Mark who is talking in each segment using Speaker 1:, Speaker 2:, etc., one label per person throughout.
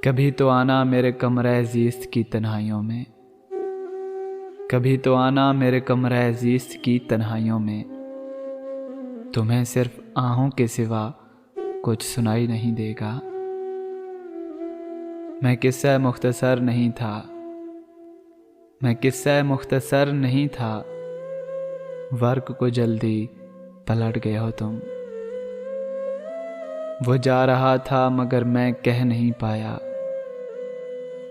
Speaker 1: कभी तो आना मेरे कमरे अजीज़ की तन्हाइयों में, कभी तो आना मेरे कमरे अजीज़ की तन्हाइयों में। तुम्हें सिर्फ आहों के सिवा कुछ सुनाई नहीं देगा। मैं किस्सा मुख्तसर नहीं था, मैं किस्सा मुख्तसर नहीं था, वर्क को जल्दी पलट गए हो तुम। वो जा रहा था मगर मैं कह नहीं पाया,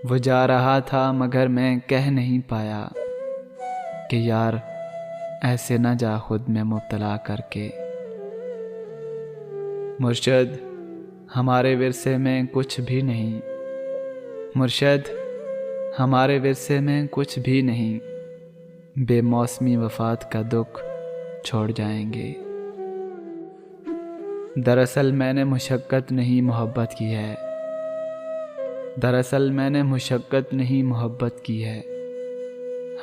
Speaker 1: वो जा रहा था मगर मैं कह नहीं पाया कि यार ऐसे न जा खुद में मुब्तला करके। मुर्शद हमारे विरसे में कुछ भी नहीं, मुर्शद हमारे विरसे में कुछ भी नहीं, बेमौसमी वफ़ात का दुख छोड़ जाएंगे। दरअसल मैंने मुशक्क़त नहीं मोहब्बत की है, दरअसल मैंने मुशक्क़त नहीं मोहब्बत की है।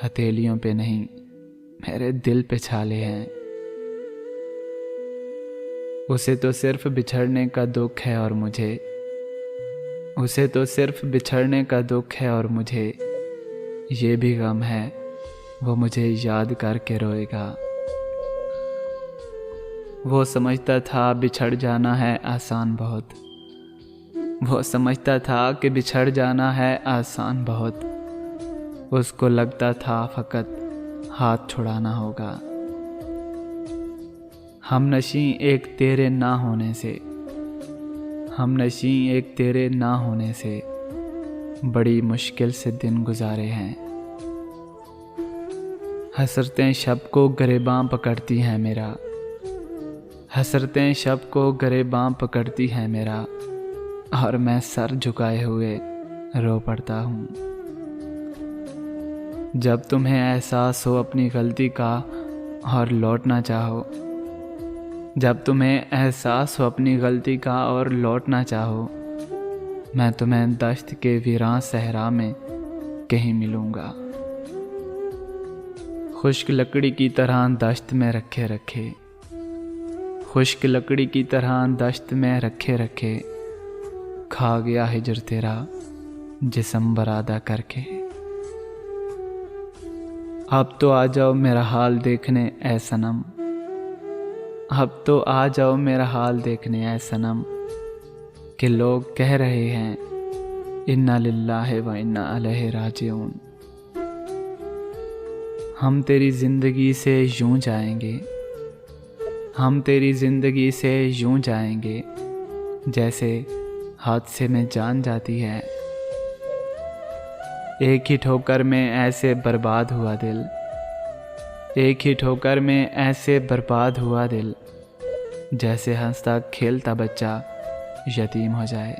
Speaker 1: हथेलियों पे नहीं मेरे दिल पे छाले हैं। उसे तो सिर्फ बिछड़ने का दुख है और मुझे, उसे तो सिर्फ बिछड़ने का दुख है और मुझे ये भी गम है वो मुझे याद करके रोएगा। वो समझता था बिछड़ जाना है आसान बहुत, वो समझता था कि बिछड़ जाना है आसान बहुत। उसको लगता था फ़कत हाथ छुड़ाना होगा। हम नशी एक तेरे ना होने से, हम नशी एक तेरे ना होने से बड़ी मुश्किल से दिन गुजारे हैं। हसरतें शब को गिरबां पकड़ती हैं मेरा, हसरतें शब को गिरबां पकड़ती हैं मेरा, और मैं सर झुकाए हुए रो पड़ता हूँ। जब तुम्हें एहसास हो अपनी गलती का और लौटना चाहो, जब तुम्हें एहसास हो अपनी गलती का और लौटना चाहो, मैं तुम्हें दश्त के वीरां सहरा में कहीं मिलूँगा। खुश्क लकड़ी की तरह दश्त में रखे रखे, खुश्क लकड़ी की तरह दश्त में रखे रखे, खा गया हिजर तेरा जिस्म बरादा करके। अब तो आ जाओ मेरा हाल देखने ऐ सनम, अब तो आ जाओ मेरा हाल देखने ऐ सनम, कि लोग कह रहे हैं इन्ना लिल्लाहि व इन्ना अलैहि राजिऊन। हम तेरी ज़िंदगी से यूं जाएंगे, हम तेरी ज़िंदगी से यूं जाएंगे जैसे हादसे में जान जाती है। एक ही ठोकर में ऐसे बर्बाद हुआ दिल, एक ही ठोकर में ऐसे बर्बाद हुआ दिल, जैसे हंसता खेलता बच्चा यतीम हो जाए।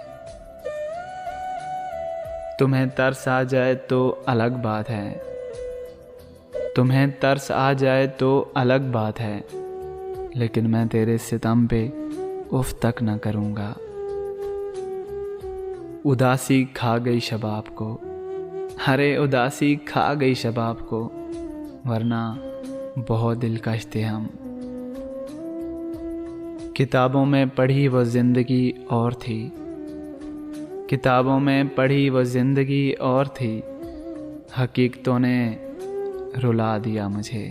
Speaker 1: तुम्हें तरस आ जाए तो अलग बात है, तुम्हें तरस आ जाए तो अलग बात है, लेकिन मैं तेरे सितम पे उफ तक न करूँगा। उदासी खा गई शबाब को, अरे उदासी खा गई शबाब को, वरना बहुत दिलकश थे हम। किताबों में पढ़ी वो ज़िंदगी और थी, किताबों में पढ़ी वो ज़िंदगी और थी, हकीकतों ने रुला दिया मुझे।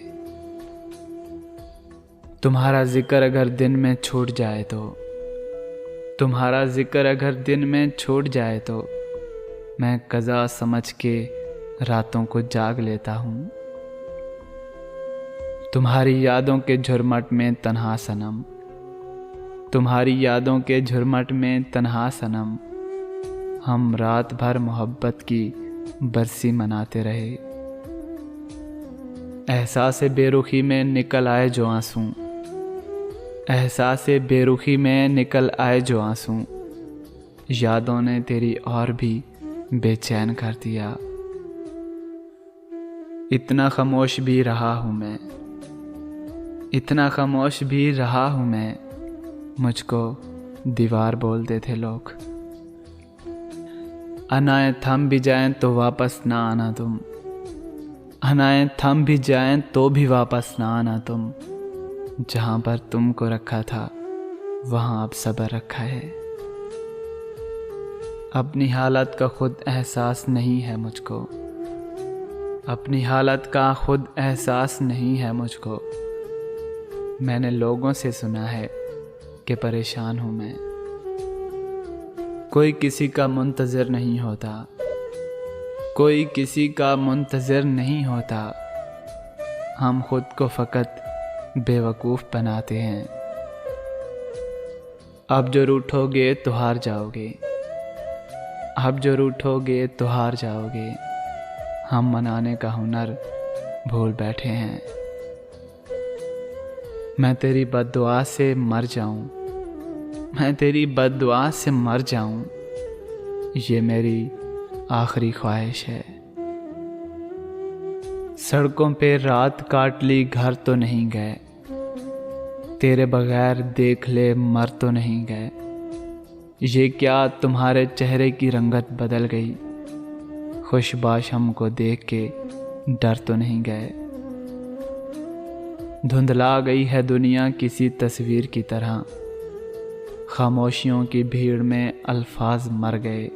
Speaker 1: तुम्हारा ज़िक्र अगर दिन में छूट जाए तो, तुम्हारा ज़िक्र अगर दिन में छूट जाए तो, मैं कज़ा समझ के रातों को जाग लेता हूँ। तुम्हारी यादों के झुरमट में तन्हा सनम, तुम्हारी यादों के झुरमट में तन्हा सनम, हम रात भर मोहब्बत की बरसी मनाते रहे। एहसास बेरुखी में निकल आए जो आंसू, एहसास बेरुखी में निकल आए जो आंसू, यादों ने तेरी और भी बेचैन कर दिया। इतना खामोश भी रहा हूँ मैं, इतना खामोश भी रहा हूँ मैं, मुझको दीवार बोलते थे लोग। अनाए थम भी जाएं तो वापस ना आना तुम, अनाए थम भी जाएं तो भी वापस ना आना तुम, जहाँ पर तुमको रखा था वहाँ अब सब्र रखा है। अपनी हालत का खुद एहसास नहीं है मुझको, अपनी हालत का खुद एहसास नहीं है मुझको। मैंने लोगों से सुना है कि परेशान हूँ मैं। कोई किसी का मुंतज़िर नहीं होता, कोई किसी का मुंतज़िर नहीं होता। हम खुद को फ़कत बेवकूफ़ बनाते हैं। अब जो रूठोगे तो हार जाओगे, अब जो रूठोगे तो हार जाओगे। हम मनाने का हुनर भूल बैठे हैं। मैं तेरी बद्दुआ से मर जाऊं, मैं तेरी बद्दुआ से मर जाऊं, ये मेरी आखिरी ख्वाहिश है। सड़कों पे रात काट ली, घर तो नहीं गए, तेरे बगैर देख ले मर तो नहीं गए। ये क्या तुम्हारे चेहरे की रंगत बदल गई, खुशबाश हमको देख के डर तो नहीं गए। धुंधला गई है दुनिया किसी तस्वीर की तरह, खामोशियों की भीड़ में अल्फाज मर गए।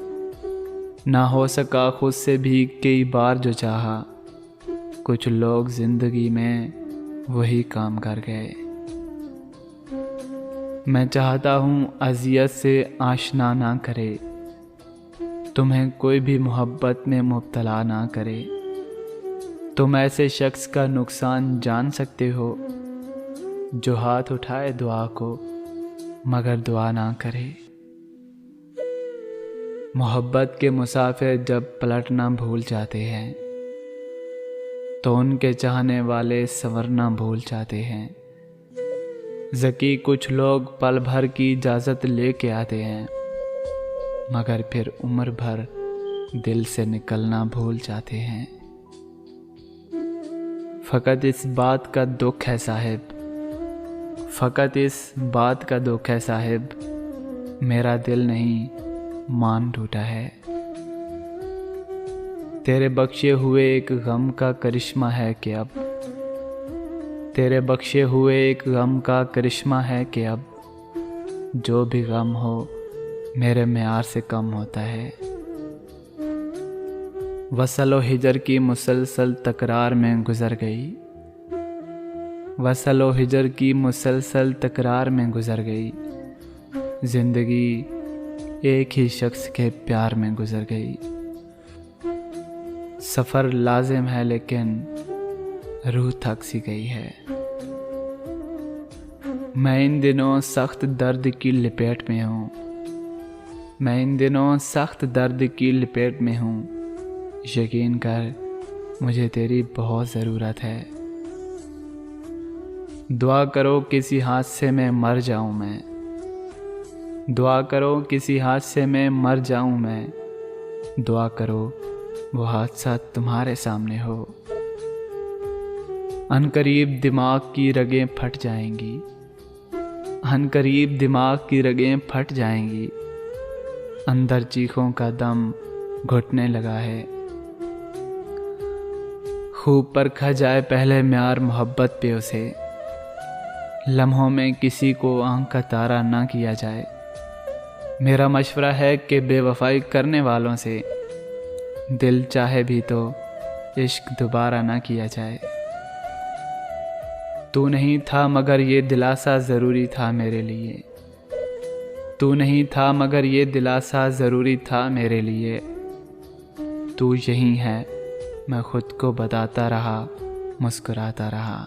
Speaker 1: ना हो सका खुद से भी कई बार जो चाहा, कुछ लोग जिंदगी में वही काम कर गए। मैं चाहता हूँ अज़ियत से आशना ना करे, तुम्हें कोई भी मोहब्बत में मुब्तला ना करे। तुम ऐसे शख्स का नुकसान जान सकते हो जो हाथ उठाए दुआ को मगर दुआ ना करे। मोहब्बत के मुसाफिर जब पलटना भूल जाते हैं तो उनके चाहने वाले संवरना भूल जाते हैं। ज़की कुछ लोग पल भर की इजाज़त लेके आते हैं मगर फिर उम्र भर दिल से निकलना भूल जाते हैं। फ़कत इस बात का दुख है साहिब, फ़कत इस बात का दुख है साहिब, मेरा दिल नहीं मान टूटा है। तेरे बख्शे हुए एक गम का करिश्मा है कि अब, तेरे बख्शे हुए एक गम का करिश्मा है कि अब जो भी गम हो मेरे म्यार से कम होता है। वसल व हिजर की मुसलसल तकरार में गुज़र गई, वसल व हिजर की मुसलसल तकरार में गुज़र गई। ज़िंदगी एक ही शख्स के प्यार में गुज़र गई। सफ़र लाजिम है लेकिन रूह थक सी गई है। मैं इन दिनों सख्त दर्द की लपेट में हूँ, मैं इन दिनों सख्त दर्द की लपेट में हूँ। यकीन कर मुझे तेरी बहुत ज़रूरत है। दुआ करो किसी हादसे में मर जाऊँ मैं, दुआ करो किसी हादसे में मर जाऊँ मैं। दुआ करो वो हादसा तुम्हारे सामने हो। अनकरीब दिमाग की रगें फट जाएंगी, अनकरीब दिमाग की रगें फट जाएंगी। अंदर चीखों का दम घुटने लगा है। खूब परखा जाए पहले म्यार मोहब्बत पे उसे, लम्हों में किसी को आंख का तारा ना किया जाए। मेरा मशवरा है कि बेवफाई करने वालों से दिल चाहे भी तो इश्क दोबारा ना किया जाए। तू नहीं था मगर ये दिलासा ज़रूरी था मेरे लिए, तू नहीं था मगर ये दिलासा ज़रूरी था मेरे लिए। तू यहीं है मैं खुद को बताता रहा, मुस्कुराता रहा।